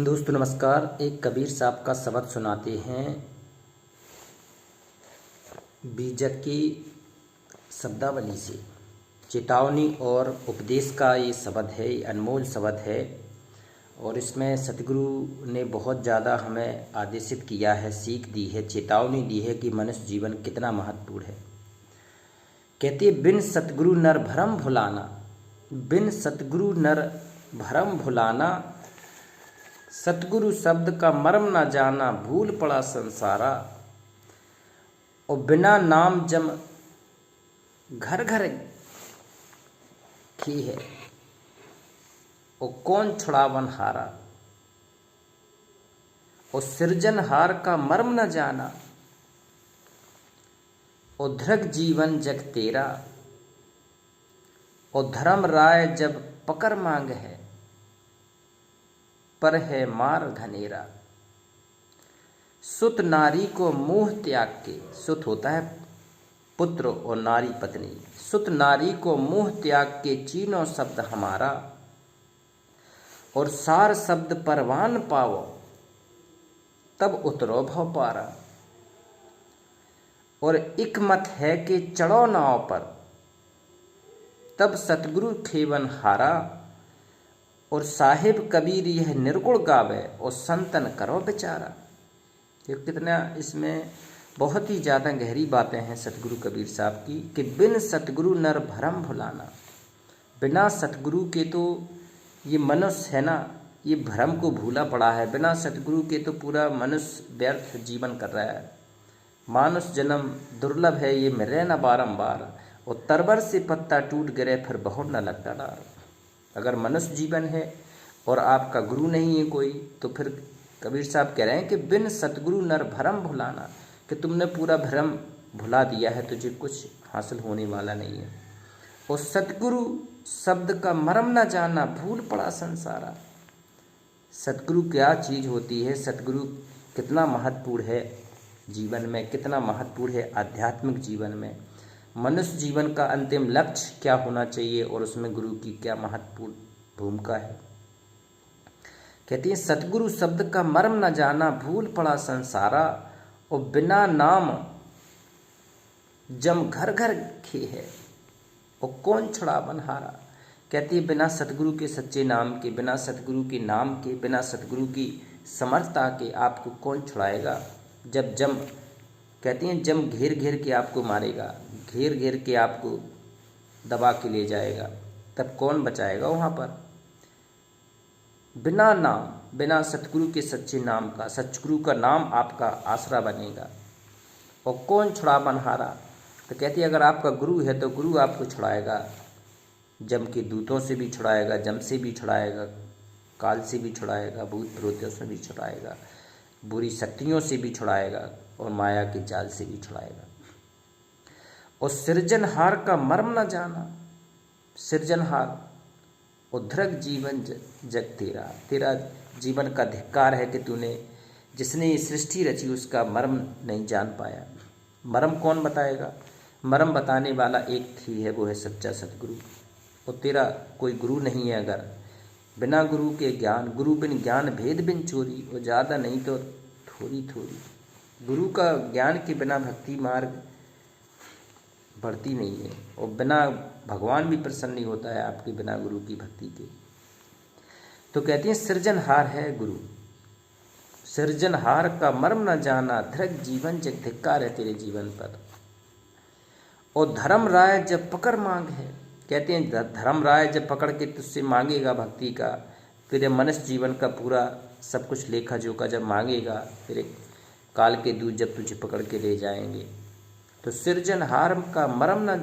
दोस्तों नमस्कार। एक कबीर साहब का शब्द सुनाते हैं। बीजक की शब्दावली से चेतावनी और उपदेश का ये शब्द है, ये अनमोल शब्द है और इसमें सतगुरु ने बहुत ज़्यादा हमें आदेशित किया है, सीख दी है, चेतावनी दी है कि मनुष्य जीवन कितना महत्वपूर्ण है। कहते बिन सतगुरु नर भरम भुलाना, बिन सतगुरु नर भरम भुलाना, सतगुरु शब्द का मर्म न जाना, भूल पड़ा संसारा। और बिना नाम जम घर घर की है, और कौन छुड़ावन हारा। और सृजनहार का मर्म न जाना, और धृग जीवन जग तेरा। और धर्म राय जब पकड़ मांग है, पर है मार घनेरा। सुत नारी को मोह त्याग के, सुत होता है पुत्र और नारी पत्नी, सुत नारी को मोह त्याग के चीनो शब्द हमारा। और सार शब्द परवान पावो, तब उतरो भव पारा। और एक मत है कि चढ़ो नाव पर, तब सतगुरु खेवन हारा। और साहिब कबीर यह निर्गुण गावे, और संतन करो बेचारा। ये कितना इसमें बहुत ही ज़्यादा गहरी बातें हैं सतगुरु कबीर साहब की कि बिन सतगुरु नर भरम भुलाना। बिना सतगुरु के तो ये मनुष्य है ना, ये भ्रम को भूला पड़ा है। बिना सतगुरु के तो पूरा मनुष्य व्यर्थ जीवन कर रहा है। मानुष जन्म दुर्लभ है, ये मिले न बारंबार। और तरबर से पत्ता टूट गिरे, फिर बहुत न लगता डार। अगर मनुष्य जीवन है और आपका गुरु नहीं है कोई, तो फिर कबीर साहब कह रहे हैं कि बिन सतगुरु नर भरम भुलाना, कि तुमने पूरा भ्रम भुला दिया है, तुझे कुछ हासिल होने वाला नहीं है। और सतगुरु शब्द का मर्म न जाना, भूल पड़ा संसारा। सतगुरु क्या चीज़ होती है, सतगुरु कितना महत्वपूर्ण है जीवन में, कितना महत्वपूर्ण है आध्यात्मिक जीवन में। मनुष्य जीवन का अंतिम लक्ष्य क्या होना चाहिए और उसमें गुरु की क्या महत्वपूर्ण भूमिका है। कहती है सतगुरु शब्द का मर्म न जाना, भूल पड़ा संसारा। और बिना नाम जम घर घर खे है, और कौन छुड़ावन हारा। कहती है बिना सतगुरु के सच्चे नाम के, बिना सतगुरु के नाम के, बिना सतगुरु की समर्थता के आपको कौन छुड़ाएगा। जब जम कहती हैं जम घेर घेर के आपको मारेगा, घेर घेर के आपको दबा के ले जाएगा, तब कौन बचाएगा वहाँ पर। बिना नाम, बिना सतगुरु के सच्चे नाम का, सतगुरु का नाम आपका आसरा बनेगा। और कौन छुड़ावन हारा, तो कहती है अगर आपका गुरु है तो गुरु आपको छुड़ाएगा, जम के दूतों से भी छुड़ाएगा, जम से भी छुड़ाएगा, काल से भी छुड़ाएगा, भूत प्रेतों से भी छुड़ाएगा, बुरी शक्तियों से भी छुड़ाएगा, और माया के जाल से भी छुड़ाएगा। और सृजनहार का मर्म न जाना, सृजनहार। और धृग जीवन जग तेरा, तेरा जीवन का धिक्कार है कि तूने जिसने ये सृष्टि रची उसका मर्म नहीं जान पाया। मर्म कौन बताएगा, मर्म बताने वाला एक ही है, वो है सच्चा सतगुरु। और तेरा कोई गुरु नहीं है। अगर बिना गुरु के ज्ञान, गुरु बिन ज्ञान भेद बिन चोरी, और ज़्यादा नहीं तो थोड़ी थोड़ी। गुरु का ज्ञान के बिना भक्ति मार्ग बढ़ती नहीं है, और बिना भगवान भी प्रसन्न नहीं होता है आपके बिना गुरु की भक्ति के। तो कहती हैं सृजनहार है गुरु, सृजनहार का मर्म न जाना, धृग जीवन जग धिक्कार है तेरे जीवन पर। और धर्म राय जब पकड़ मांग है, कहते हैं धर्म राय जब पकड़ के तुझसे मांगेगा भक्ति का, तेरे मनुष्य जीवन का पूरा सब कुछ लेखा जोखा जब मांगेगा, तेरे काल के दूत जब तुझे पकड़ के ले जाएंगे, तो सृजनहार का मर्म न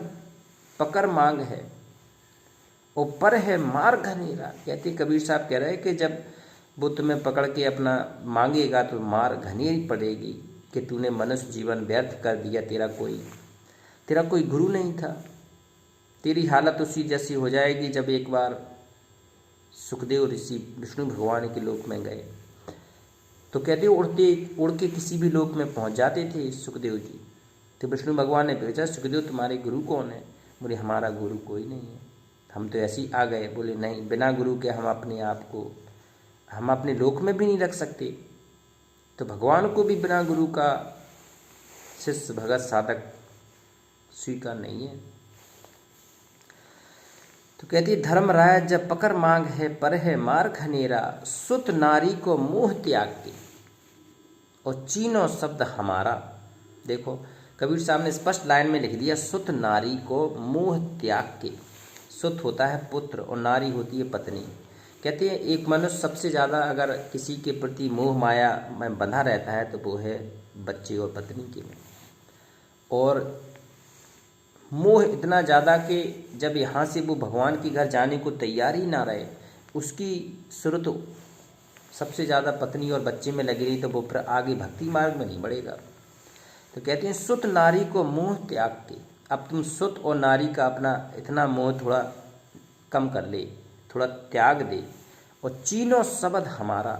पकड़ मांग है, और पर है मार घनेरा। कहते कबीर साहब कह रहे हैं कि जब वो तुम्हें पकड़ के अपना मांगेगा तो मार घनेरी पड़ेगी कि तूने मनुष्य जीवन व्यर्थ कर दिया, तेरा कोई गुरु नहीं था। तेरी हालत उसी जैसी हो जाएगी जब एक बार सुखदेव ऋषि विष्णु भगवान के लोक में गए, तो कहते उड़ के किसी भी लोक में पहुंच जाते थे सुखदेव जी। तो विष्णु भगवान ने पूछा सुखदेव तुम्हारे गुरु कौन है। बोले हमारा गुरु कोई नहीं है, हम तो ऐसे ही आ गए। बोले नहीं, बिना गुरु के हम अपने आप को हम अपने लोक में भी नहीं रख सकते, तो भगवान को भी बिना गुरु का शिष्य भगत साधक स्वीकार नहीं है। तो कहती है धर्म राय जब पकड़ मांग है पर है मार्ग हनेरा, सुत नारी को मोह त्याग के और चीनो शब्द हमारा। देखो कबीर साहब ने स्पष्ट लाइन में लिख दिया, सुत नारी को मोह त्याग के। सुत होता है पुत्र और नारी होती है पत्नी। कहते हैं एक मनुष्य सबसे ज़्यादा अगर किसी के प्रति मोह माया में बंधा रहता है तो वो है बच्चे और पत्नी के में। और मोह इतना ज़्यादा कि जब यहाँ से वो भगवान के घर जाने को तैयार ही ना रहे, उसकी सुरत सबसे ज़्यादा पत्नी और बच्चे में लगी रही, तो वो फिर आगे भक्ति मार्ग में नहीं बढ़ेगा। तो कहते हैं सुत नारी को मोह त्याग के। अब तुम सुत और नारी का अपना इतना मोह थोड़ा कम कर ले, थोड़ा त्याग दे, और चीनो शब्द हमारा।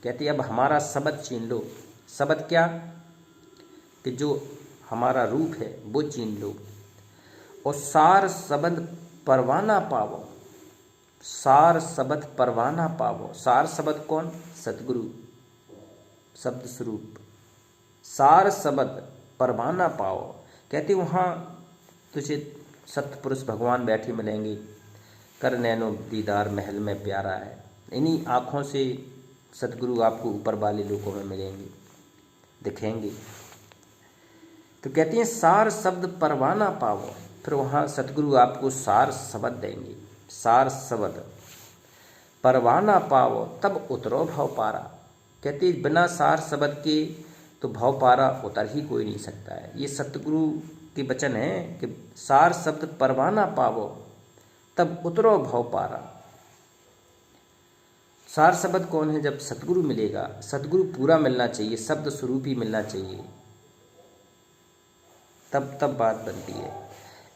कहते अब हमारा शब्द चीन लो। शब्द क्या? कि जो हमारा रूप है वो चीन लो। और सार शब्द परवाना पावो। सार शब्द परवाना पावो। सार शब्द कौन? सतगुरु शब्द स्वरूप। सार शब्द परवाना पाओ। कहते वहाँ तुझे सतपुरुष भगवान बैठे मिलेंगे, कर नैनो दीदार महल में प्यारा है। इन्हीं आँखों से सतगुरु आपको ऊपर वाले लोकों में मिलेंगे, दिखेंगे। तो कहते हैं सार शब्द परवाना पाओ। फिर वहाँ सतगुरु आपको सार शब्द देंगे। सार शब्द परवाना पाओ तब उतरो भव पारा। कहते बिना सार शब्द के तो भव पारा उतर ही कोई नहीं सकता है। ये सतगुरु के वचन है कि सार शब्द परवाना पावो तब उतरो भव पारा। सार शब्द कौन है? जब सतगुरु मिलेगा, सतगुरु पूरा मिलना चाहिए, शब्द स्वरूप ही मिलना चाहिए, तब बात बनती है।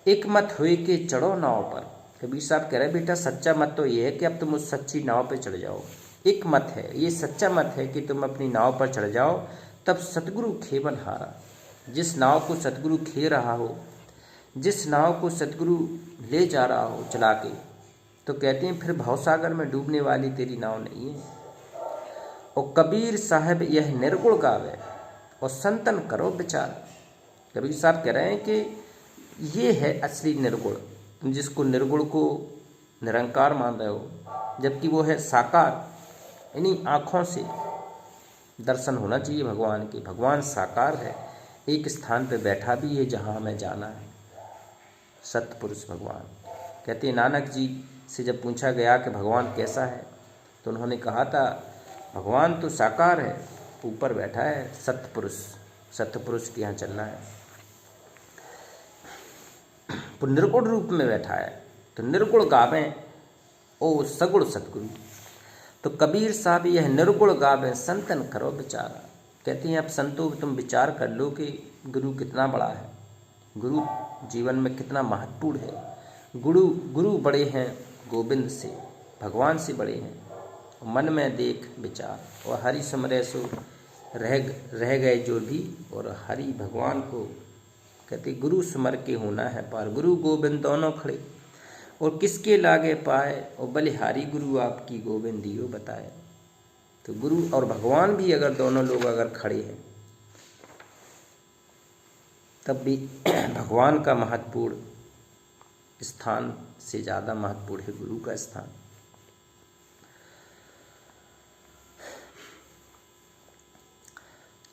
एक मत हुए कि चढ़ो नाव पर। कबीर साहब कह रहे बेटा सच्चा मत तो ये है कि अब तुम उस सच्ची नाव पर चढ़ जाओ। एक मत है, ये सच्चा मत है कि तुम अपनी नाव पर चढ़ जाओ, तब सतगुरु खेवन हारा। जिस नाव को सतगुरु खे रहा हो, जिस नाव को सतगुरु ले जा रहा हो चला के, तो कहते हैं फिर भवसागर में डूबने वाली तेरी नाव नहीं है। और कबीर साहब यह निर्गुण गावे और संतन करो विचार। कबीर साहब कह रहे हैं कि ये है असली निर्गुण। तुम जिसको निर्गुण को निरंकार मान रहे हो, जबकि वो है साकार। इन्हीं आँखों से दर्शन होना चाहिए भगवान के। भगवान साकार है, एक स्थान पर बैठा भी है जहाँ हमें जाना है। सतपुरुष भगवान। कहते हैं नानक जी से जब पूछा गया कि भगवान कैसा है, तो उन्होंने कहा था भगवान तो साकार है, ऊपर बैठा है सतपुरुष। सतपुरुष के यहाँ चलना है, वो निर्गुण रूप में बैठा है। तो निर्गुण गावें ओ सगुण सतगुरु। तो कबीर साहब यह निर्गुण गावें संतन करो विचारा। कहते हैं अब संतों तुम विचार कर लो कि गुरु कितना बड़ा है, गुरु जीवन में कितना महत्वपूर्ण है। गुरु बड़े हैं गोविंद से, भगवान से बड़े हैं। मन में देख विचार और हरि समरे सो रह गए जो भी, और हरि भगवान को कहते गुरु स्मर के होना है पार। गुरु गोविंद दोनों खड़े और किसके लागे पाए, और बलिहारी गुरु आपकी गोविंदियो बताए। तो गुरु और भगवान भी अगर दोनों लोग अगर खड़े हैं, तब भी भगवान का महत्वपूर्ण स्थान से ज़्यादा महत्वपूर्ण है गुरु का स्थान।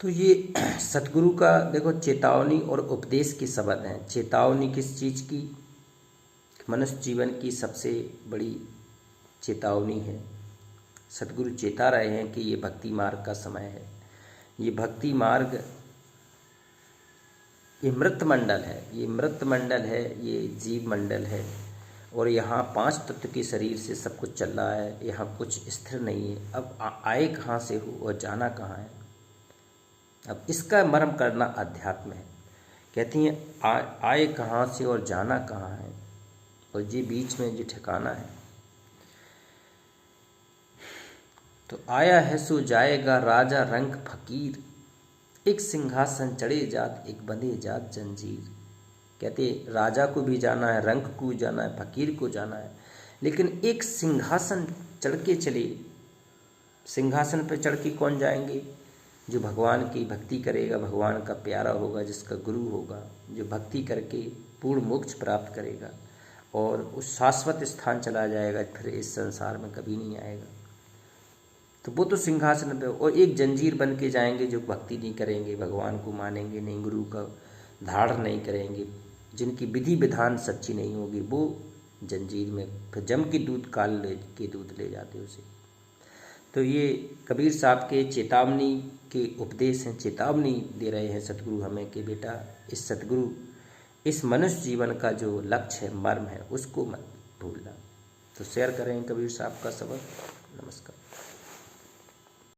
तो ये सतगुरु का देखो चेतावनी और उपदेश की शब्द हैं। चेतावनी किस चीज़ की? मनुष्य जीवन की सबसे बड़ी चेतावनी है। सतगुरु चेता रहे हैं कि ये भक्ति मार्ग का समय है। ये भक्ति मार्ग ये मृत मंडल है, ये मृत मंडल है, ये जीव मंडल है। और यहाँ 5 तत्व के शरीर से सब कुछ चल रहा है, यहाँ कुछ स्थिर नहीं है। अब आए कहाँ से हो और जाना कहाँ है? अब इसका मर्म करना अध्यात्म है। कहती हैं आए कहाँ से और जाना कहाँ है, और ये बीच में जो ठिकाना है। तो आया है सो जाएगा राजा रंग फकीर, एक सिंहासन चढ़े जात एक बंधे जात जंजीर। कहते राजा को भी जाना है, रंग को जाना है, फकीर को जाना है, लेकिन एक सिंहासन चढ़ के चले सिंहासन पर चढ़ के कौन जाएंगे? जो भगवान की भक्ति करेगा, भगवान का प्यारा होगा, जिसका गुरु होगा, जो भक्ति करके पूर्ण मोक्ष प्राप्त करेगा और उस शाश्वत स्थान चला जाएगा, फिर इस संसार में कभी नहीं आएगा। तो वो तो सिंहासन पे, और एक जंजीर बन के जाएंगे जो भक्ति नहीं करेंगे, भगवान को मानेंगे नहीं, गुरु का धारण नहीं करेंगे, जिनकी विधि विधान सच्ची नहीं होगी, वो जंजीर में फिर जम के दूध काल के दूध ले जाते उसे। तो ये कबीर साहब के चेतावनी के उपदेश हैं, चेतावनी दे रहे हैं सतगुरु हमें कि बेटा इस सतगुरु इस मनुष्य जीवन का जो लक्ष्य है, मर्म है, उसको मत भूलना। तो शेयर करें कबीर साहब का सबक। नमस्कार।